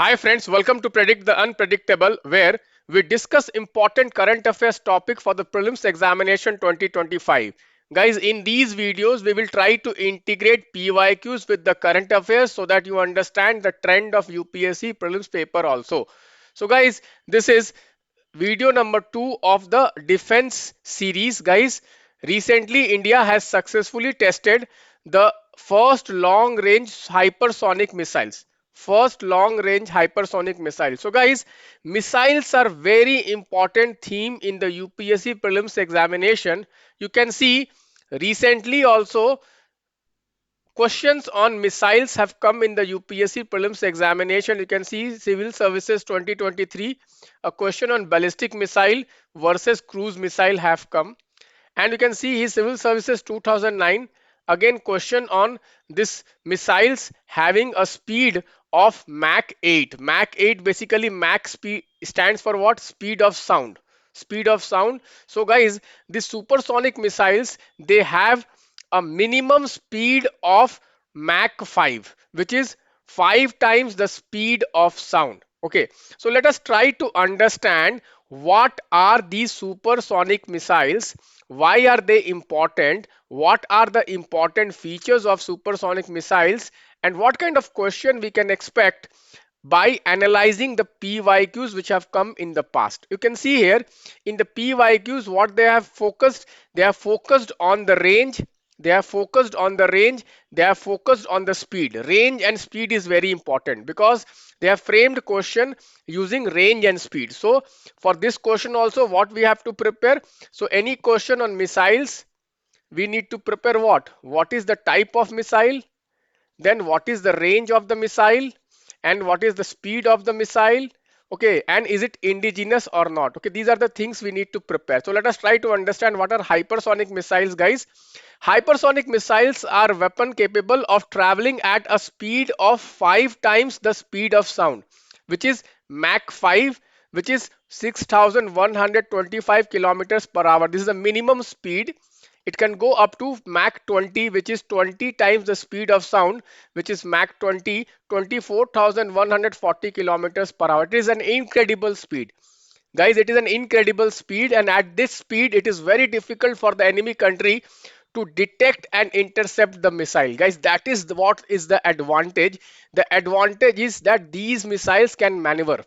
Hi friends, welcome to Predict the Unpredictable, where we discuss important current affairs topic for the prelims examination 2025. Guys, in these videos we will try to integrate PYQs with the current affairs so that you understand the trend of UPSC prelims paper also. So guys, this is video number 2 of the defense series. Guys, recently India has successfully tested the first long range hypersonic missiles. First long range hypersonic missile. So guys, missiles are very important theme in the UPSC prelims examination. You can see recently also questions on missiles have come in the UPSC prelims examination. You can see Civil Services 2023, a question on ballistic missile versus cruise missile have come. And you can see his Civil Services 2009, again question on this missiles having a speed of Mach 8. Mach 8, basically Mach speed stands for what? Speed of sound. Speed of sound. So guys, these supersonic missiles, they have a minimum speed of Mach 5, which is 5 times the speed of sound. Okay, so let us try to understand what are these supersonic missiles, why are they important, what are the important features of supersonic missiles, and what kind of question we can expect by analyzing the PYQs which have come in the past. You can see here in the PYQs what they have focused on the range, they have focused on the range, they have focused on the speed. Range and speed is very important because they have framed question using range and speed. So for this question also what we have to prepare, so any question on missiles we need to prepare what is the type of missile, then what is the range of the missile, and what is the speed of the missile, okay, and is it indigenous or not. Okay, these are the things we need to prepare. So let us try to understand what are hypersonic missiles. Guys, hypersonic missiles are weapon capable of traveling at a speed of 5 times the speed of sound, which is Mach 5, which is 6125 kilometers per hour. This is the minimum speed. It can go up to Mach 20, which is 20 times the speed of sound, which is Mach 20, 24,140 kilometers per hour. It is an incredible speed. Guys, it is an incredible speed, and at this speed, it is very difficult for the enemy country to detect and intercept the missile. Guys, that is what is the advantage. The advantage is that these missiles can maneuver.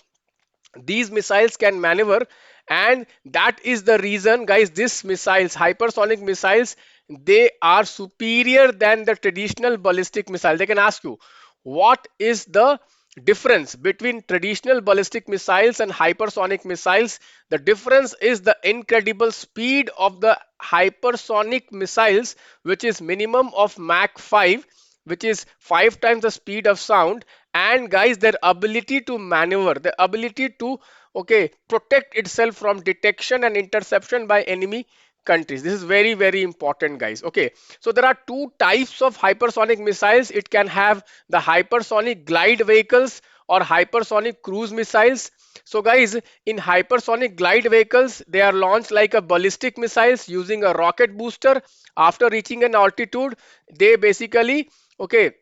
These missiles can maneuver, and that is the reason, guys, these missiles, hypersonic missiles, they are superior than the traditional ballistic missile. They can ask you what is the difference between traditional ballistic missiles and hypersonic missiles. The difference is the incredible speed of the hypersonic missiles, which is minimum of Mach 5, which is 5 times the speed of sound, and guys, their ability to maneuver, the ability to, okay, protect itself from detection and interception by enemy countries. This is very important, guys. Okay, so there are two types of hypersonic missiles. It can have the hypersonic glide vehicles or hypersonic cruise missiles. So guys, in hypersonic glide vehicles, they are launched like a ballistic missiles using a rocket booster. After reaching an altitude, they basically, okay,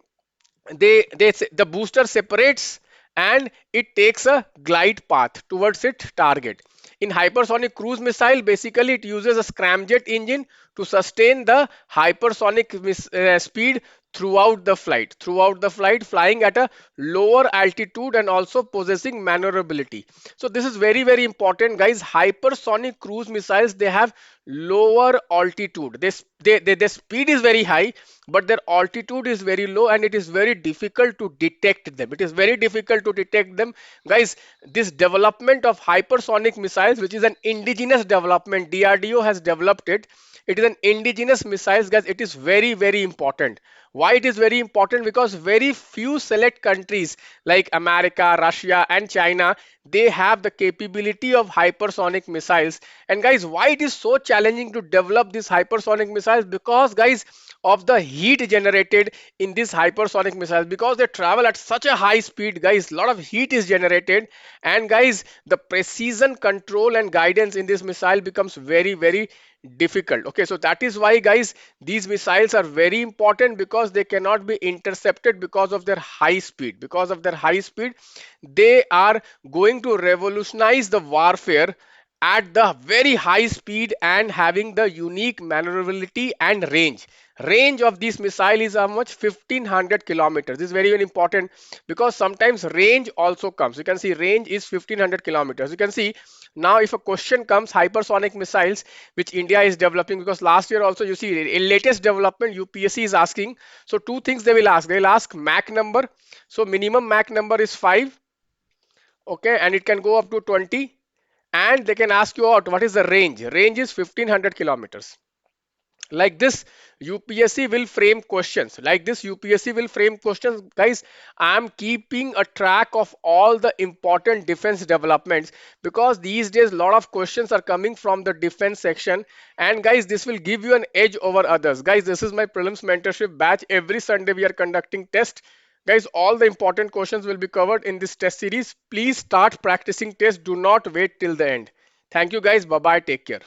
the booster separates and it takes a glide path towards its target. In hypersonic cruise missile, basically it uses a scramjet engine to sustain the hypersonic speed throughout the flight, flying at a lower altitude and also possessing maneuverability. So this is very important, guys. Hypersonic cruise missiles, they have lower altitude. Their speed is very high, but their altitude is very low, and it is very difficult to detect them. It is very difficult to detect them, guys. This development of hypersonic missiles, which is an indigenous development, DRDO has developed it. It is an indigenous missiles, guys. It is very important. Why it is very important? Because very few select countries like America, Russia and China, they have the capability of hypersonic missiles. And guys, why it is so challenging to develop these hypersonic missiles? Because guys, of the heat generated in these hypersonic missiles, because they travel at such a high speed, guys, a lot of heat is generated, and guys, the precision control and guidance in this missile becomes very difficult. Okay, so that is why guys, these missiles are very important, because they cannot be intercepted because of their high speed. Because of their high speed, they are going to revolutionize the warfare at the very high speed and having the unique maneuverability and range of this missile is how much? 1500 kilometers. This is very very important, because sometimes range also comes. You can see range is 1500 kilometers. You can see now if a question comes, hypersonic missiles which India is developing, because last year also you see a latest development UPSC is asking. So two things they will ask. They will ask Mach number. So minimum Mach number is 5, okay, and it can go up to 20, and they can ask you out what is the range is 1500 kilometers. Like this UPSC will frame questions. Like this UPSC will frame questions. Guys, I am keeping a track of all the important defense developments, because these days a lot of questions are coming from the defense section, and guys, this will give you an edge over others. Guys, this is my prelims mentorship batch. Every Sunday we are conducting test. Guys, all the important questions will be covered in this test series. Please start practicing test. Do not wait till the end. Thank you guys. Bye bye. Take care.